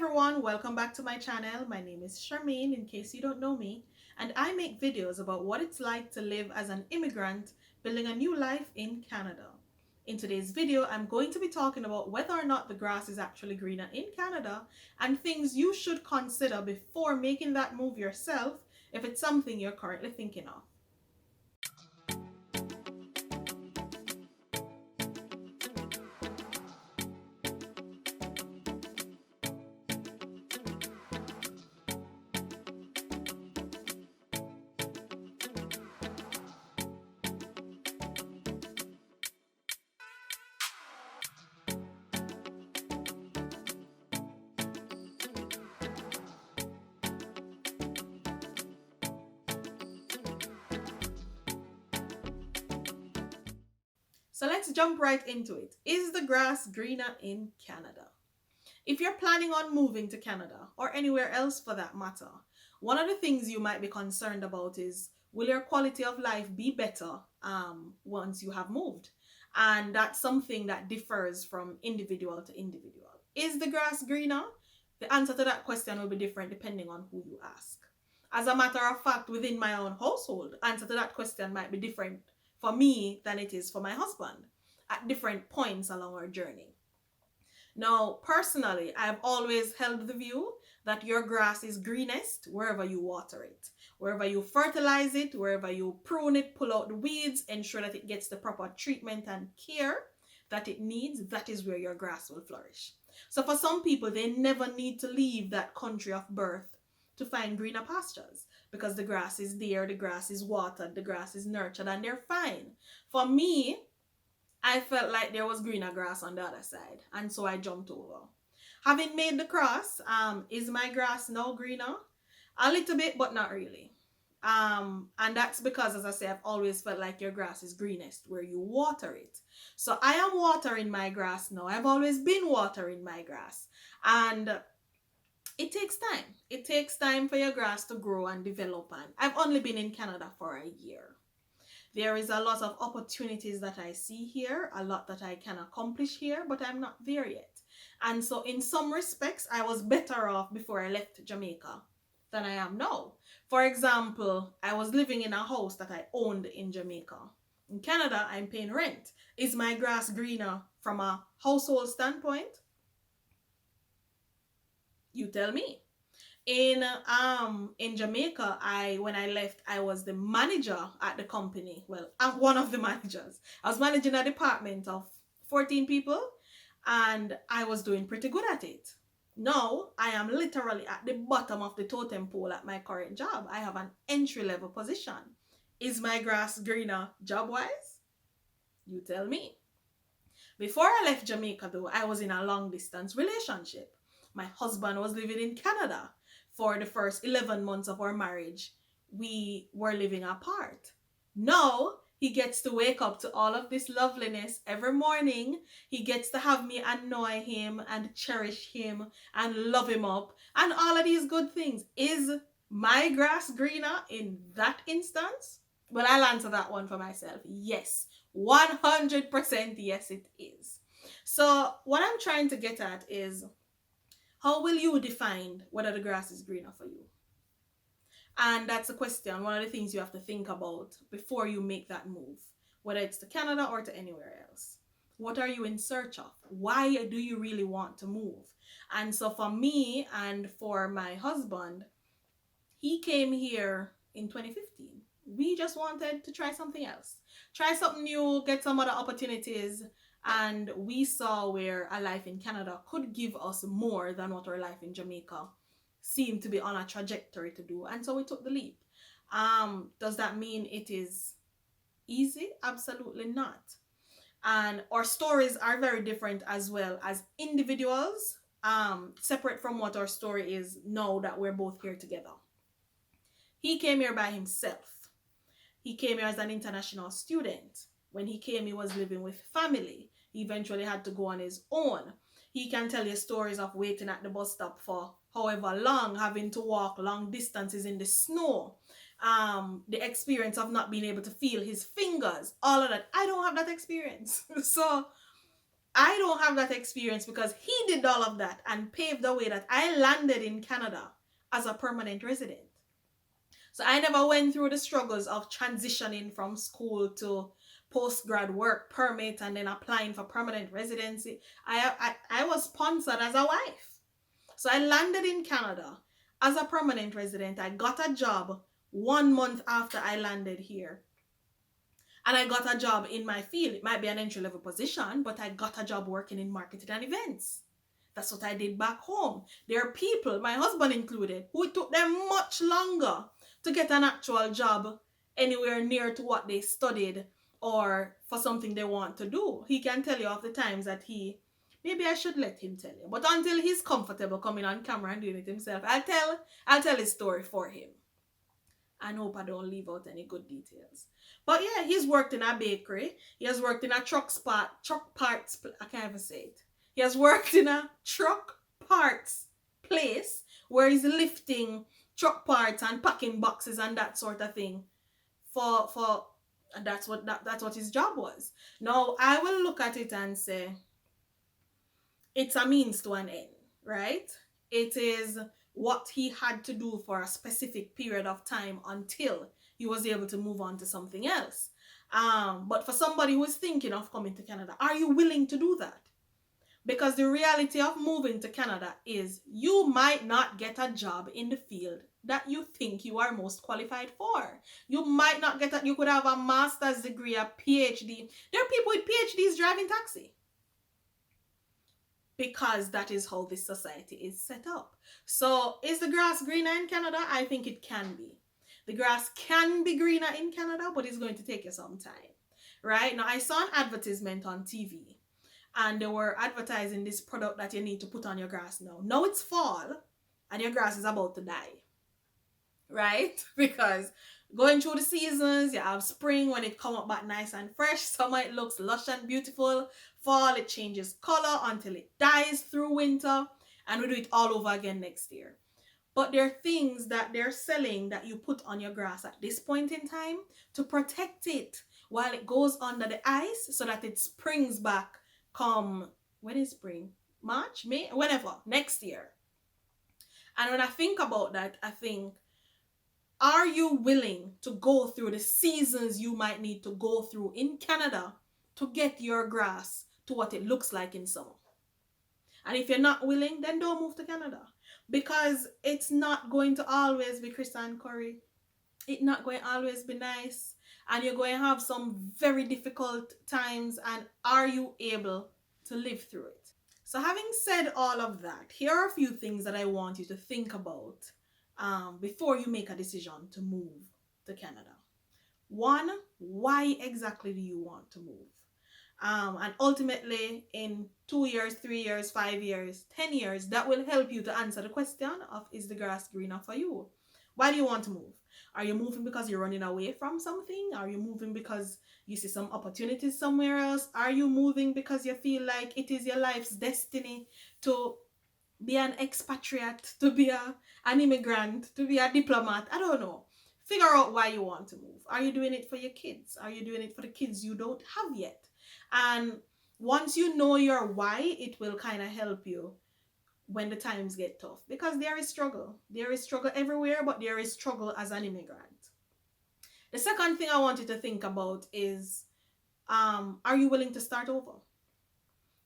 everyone, welcome back to my channel. My name is Charmaine, in case you don't know me, and I make videos about what it's like to live as an immigrant building a new life in Canada. In today's video, I'm going to be talking about whether or not the grass is actually greener in Canada and things you should consider before making that move yourself if it's something you're currently thinking of. So let's jump right into it. Is the grass greener in Canada? If you're planning on moving to Canada or anywhere else for that matter, one of the things you might be concerned about is, will your quality of life be better once you have moved? And that's something that differs from individual to individual. Is the grass greener? The answer to that question will be different depending on who you ask. As a matter of fact, within my own household, the answer to that question might be different for me than it is for my husband at different points along our journey. Now, personally, I've always held the view that your grass is greenest wherever you water it, wherever you fertilize it, wherever you prune it, pull out the weeds, ensure that it gets the proper treatment and care that it needs. That is where your grass will flourish. So for some people, they never need to leave that country of birth to find greener pastures because the grass is there, the grass is watered, the grass is nurtured, and they're fine. For me, I felt like there was greener grass on the other side, and so I jumped over. Having made the cross, is my grass now greener? A little bit, but not really. And that's because, as I say, I've always felt like your grass is greenest where you water it. So I am watering my grass now. I've always been watering my grass, and it takes time. It takes time for your grass to grow and develop, and I've only been in Canada for a year. There is a lot of opportunities that I see here, a lot that I can accomplish here, but I'm not there yet. And so in some respects, I was better off before I left Jamaica than I am now. For example, I was living in a house that I owned in Jamaica. In Canada, I'm paying rent. Is my grass greener from a household standpoint? You tell me. In Jamaica, when I left, I was the manager at the company. Well, I'm one of the managers. I was managing a department of 14 people, and I was doing pretty good at it. Now I am literally at the bottom of the totem pole at my current job. I have an entry-level position. Is my grass greener job-wise? You tell me. Before I left Jamaica, though, I was in a long-distance relationship. My husband was living in Canada. For the first 11 months of our marriage, we were living apart. Now, he gets to wake up to all of this loveliness every morning. He gets to have me annoy him and cherish him and love him up and all of these good things. Is my grass greener in that instance? Well, I'll answer that one for myself. Yes, 100% yes, it is. So what I'm trying to get at is, how will you define whether the grass is greener for you? And that's a question, one of the things you have to think about before you make that move, whether it's to Canada or to anywhere else. What are you in search of? Why do you really want to move? And so for me and for my husband, he came here in 2015. We just wanted to try something else. Try something new, get some other opportunities. And we saw where a life in Canada could give us more than what our life in Jamaica seemed to be on a trajectory to do. And so we took the leap. Does that mean it is easy? Absolutely not. And our stories are very different as well as individuals, separate from what our story is now that we're both here together. He came here by himself. He came here as an international student. When he came, he was living with family. He eventually had to go on his own. He can tell you stories of waiting at the bus stop for however long, having to walk long distances in the snow, the experience of not being able to feel his fingers, all of that. I don't have that experience. So I don't have that experience because he did all of that and paved the way that I landed in Canada as a permanent resident. So I never went through the struggles of transitioning from school to post-grad work permit and then applying for permanent residency. I was sponsored as a wife. So I landed in Canada as a permanent resident. I got a job 1 month after I landed here. And I got a job in my field. It might be an entry level position, but I got a job working in marketing and events. That's what I did back home. There are people, my husband included, who it took them much longer to get an actual job anywhere near to what they studied or for something they want to do. He can tell you of the times that maybe I should let him tell you. But until he's comfortable coming on camera and doing it himself, I'll tell his story for him. I hope I don't leave out any good details. But yeah, he's worked in a bakery. He has worked in a truck parts, I can't even say it. He has worked in a truck parts place where he's lifting truck parts and packing boxes and that sort of thing. And that's what his job was. Now I will look at it and say it's a means to an end, right? It is what he had to do for a specific period of time until he was able to move on to something else. But for somebody who is thinking of coming to Canada, are you willing to do that? Because the reality of moving to Canada is you might not get a job in the field that you think you are most qualified for. You might not get you could have a master's degree, a PhD. There are people with PhDs driving taxi. Because that is how this society is set up. So is the grass greener in Canada? I think it can be. The grass can be greener in Canada, but it's going to take you some time. Right? Now, I saw an advertisement on TV and they were advertising this product that you need to put on your grass now. Now it's fall and your grass is about to die. Right? Because going through the seasons, you have spring when it come up back nice and fresh. Summer, it looks lush and beautiful. Fall, it changes color until it dies through winter. And we do it all over again next year. But there are things that they're selling that you put on your grass at this point in time to protect it while it goes under the ice so that it springs back come, when is spring? March? May? Whenever. Next year. And when I think about that, I think, are you willing to go through the seasons you might need to go through in Canada to get your grass to what it looks like in summer? And if you're not willing, then don't move to Canada. Because it's not going to always be Chris and Curry. It's not going to always be nice. And you're going to have some very difficult times. And are you able to live through it? So having said all of that, here are a few things that I want you to think about before you make a decision to move to Canada. One, why exactly do you want to move? And ultimately, in 2 years, 3 years, 5 years, 10 years, that will help you to answer the question of, is the grass greener for you? Why do you want to move? Are you moving because you're running away from something? Are you moving because you see some opportunities somewhere else? Are you moving because you feel like it is your life's destiny to be an expatriate, to be an immigrant, to be a diplomat? I don't know. Figure out why you want to move. Are you doing it for your kids? Are you doing it for the kids you don't have yet? And once you know your why, it will kind of help you when the times get tough. Because there is struggle. There is struggle everywhere, but there is struggle as an immigrant. The second thing I want you to think about is, are you willing to start over?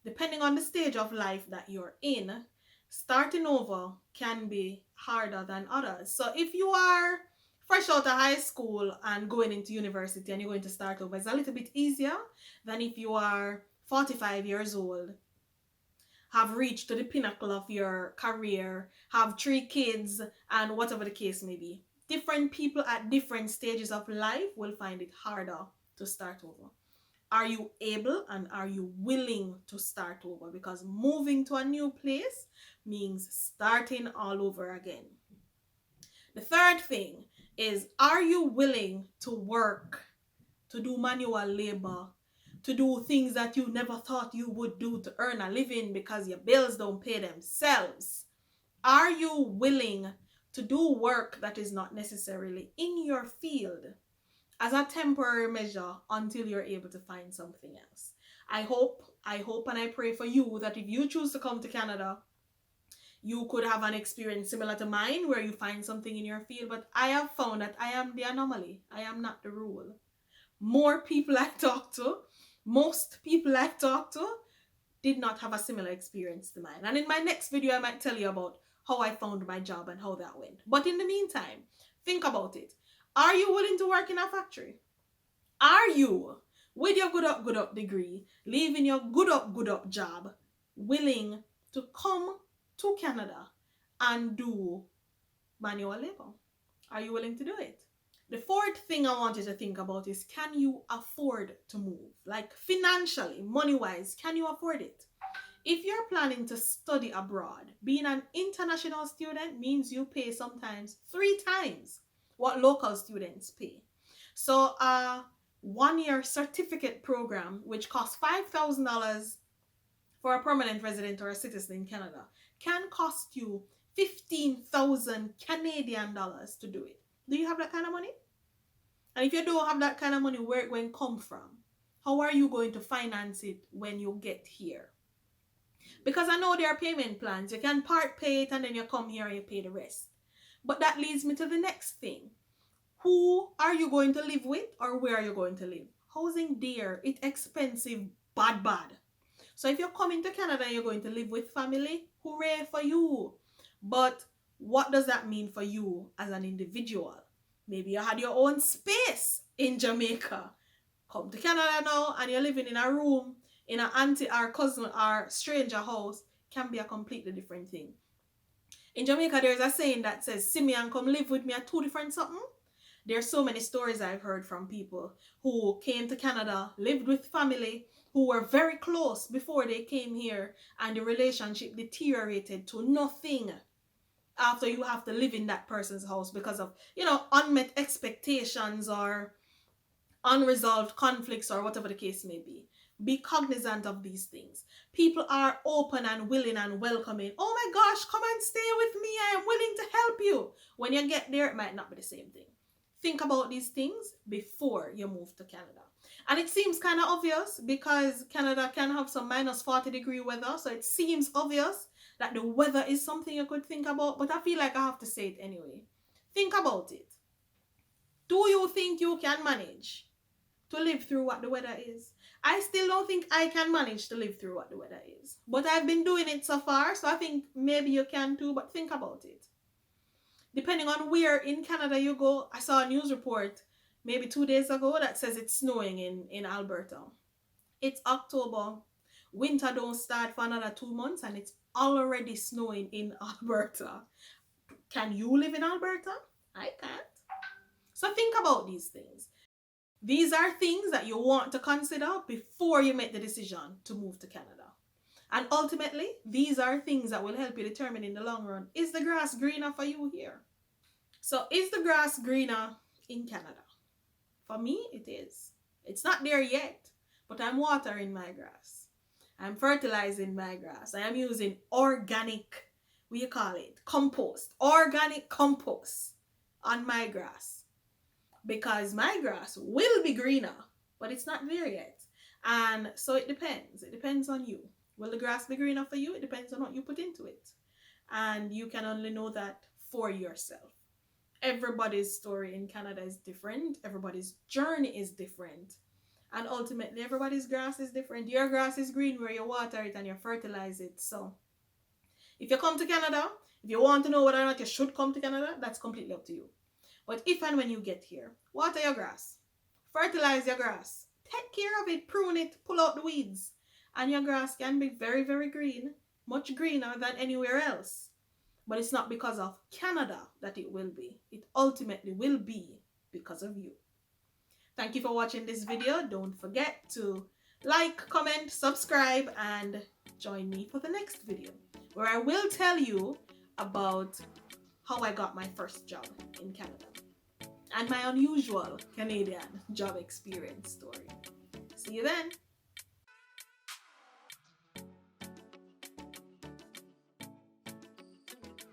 Depending on the stage of life that you're in, starting over can be harder than others. So if you are fresh out of high school and going into university and you're going to start over, it's a little bit easier than if you are 45 years old, have reached to the pinnacle of your career, have 3 kids, and whatever the case may be. Different people at different stages of life will find it harder to start over. Are you able and are you willing to start over? Because moving to a new place means starting all over again. The third thing is, are you willing to work, to do manual labor, to do things that you never thought you would do to earn a living because your bills don't pay themselves? Are you willing to do work that is not necessarily in your field as a temporary measure until you're able to find something else? I hope I hope and I pray for you that if you choose to come to Canada, you could have an experience similar to mine where you find something in your field. But I have found that I am the anomaly. I am not the rule. More people I talk to, most people I talk to, did not have a similar experience to mine. And in my next video, I might tell you about how I found my job and how that went. But in the meantime, think about it. Are you willing to work in a factory? Are you, with your good up degree, leaving your good up job, willing to come to Canada and do manual labor? Are you willing to do it? The fourth thing I want you to think about is, can you afford to move? Like financially, money-wise, can you afford it? If you're planning to study abroad, being an international student means you pay sometimes 3 times what local students pay. So a 1-year certificate program, which costs $5,000 for a permanent resident or a citizen in Canada, can cost you 15,000 Canadian dollars to do it. Do you have that kind of money? And if you don't have that kind of money, where it going to come from? How are you going to finance it when you get here? Because I know there are payment plans. You can part pay it and then you come here and you pay the rest. But that leads me to the next thing. Who are you going to live with, or where are you going to live? Housing dear, it's expensive, bad. So if you're coming to Canada and you're going to live with family, hooray for you. But what does that mean for you as an individual? Maybe you had your own space in Jamaica. Come to Canada now and you're living in a room in an auntie or cousin or stranger house. Can be a completely different thing. In Jamaica, there's a saying that says, see me and come live with me are 2 different something. There's so many stories I've heard from people who came to Canada, lived with family, who were very close before they came here, and the relationship deteriorated to nothing after you have to live in that person's house because of, unmet expectations or unresolved conflicts or whatever the case may be. Be cognizant of these things. People are open and willing and welcoming. Oh my gosh, come and stay with me. I am willing to help you. When you get there, it might not be the same thing. Think about these things before you move to Canada. And it seems kind of obvious because Canada can have some -40-degree weather. So it seems obvious that the weather is something you could think about. But I feel like I have to say it anyway. Think about it. Do you think you can manage to live through what the weather is? I still don't think I can manage to live through what the weather is. But I've been doing it so far. So I think maybe you can too. But think about it. Depending on where in Canada you go, I saw a news report maybe 2 days ago that says it's snowing in Alberta. It's October. Winter don't start for another 2 months and it's already snowing in Alberta. Can you live in Alberta? I can't. So think about these things. These are things that you want to consider before you make the decision to move to Canada. And ultimately, these are things that will help you determine in the long run, is the grass greener for you here? So is the grass greener in Canada? For me, it is. It's not there yet, but I'm watering my grass. I'm fertilizing my grass. I am using organic, compost, organic compost on my grass. Because my grass will be greener, but it's not there yet. And so it depends. It depends on you. Will the grass be greener for you? It depends on what you put into it. And you can only know that for yourself. Everybody's story in Canada is different. Everybody's journey is different. And ultimately, everybody's grass is different. Your grass is green where you water it and you fertilize it. So, if you come to Canada, if you want to know whether or not you should come to Canada, that's completely up to you. But if and when you get here, water your grass. Fertilize your grass. Take care of it, prune it, pull out the weeds. And your grass can be very, very green, much greener than anywhere else. But it's not because of Canada that it will be. It ultimately will be because of you. Thank you for watching this video. Don't forget to like, comment, subscribe, and join me for the next video, where I will tell you about how I got my first job in Canada and my unusual Canadian job experience story. See you then.